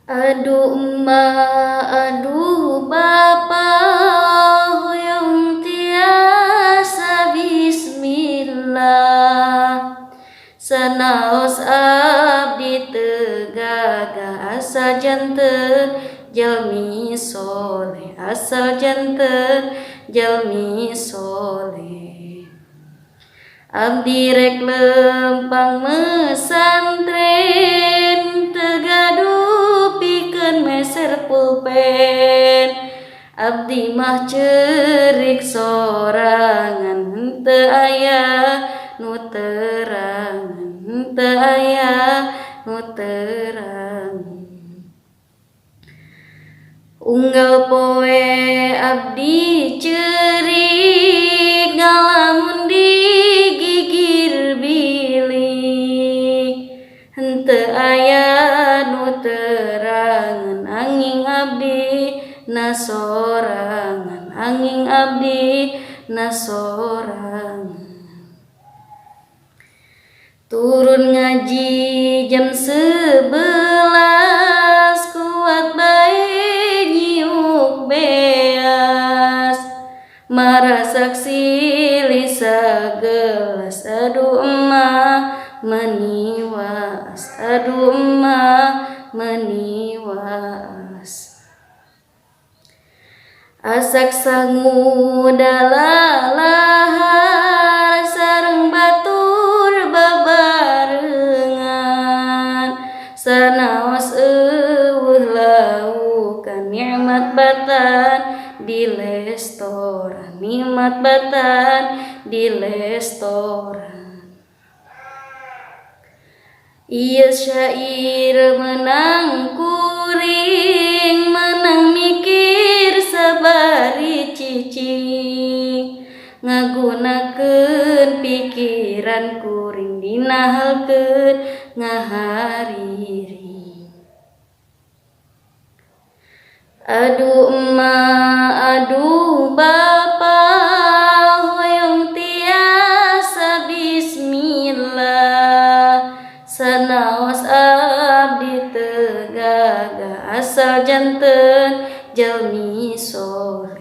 Aduh emak, aduh bapa, hoyong tiasa bismillah. Sanaos abdi teu gagah asal janten jalmi soleh, asal janten jalmi soleh. Abdi rek lempang mesantren teu gaduh pikeun meser pulpen. Abdi mah ceurik sorangan henteu aya nu terangan, henteu aya nu terangan. Unggal poe abdi ceurik ngalamun digigir bilik, henteu aya nu terangan anging abdi na sorangan, anging abdi na sorangan. Turun ngaji jam 11 kuat bae nyiuk beas, marasak silih sagelas. Aduh emak meniwas, aduh emak meniwas. Asak sangu dalalahar sareng batur babarengan, sanaos eueuh laukan nikmat batan di restoran, nikmat batan di restoran. Ieu syair menang kuring, menang mikir sabari cicing, ngagunakeun pikiran kuring dinahalkeun ngahariri. Aduh emak, aduh bapa, hoyong tiasa bismillah. Sanaos abdi teu gagah asal janten jalmi soleh.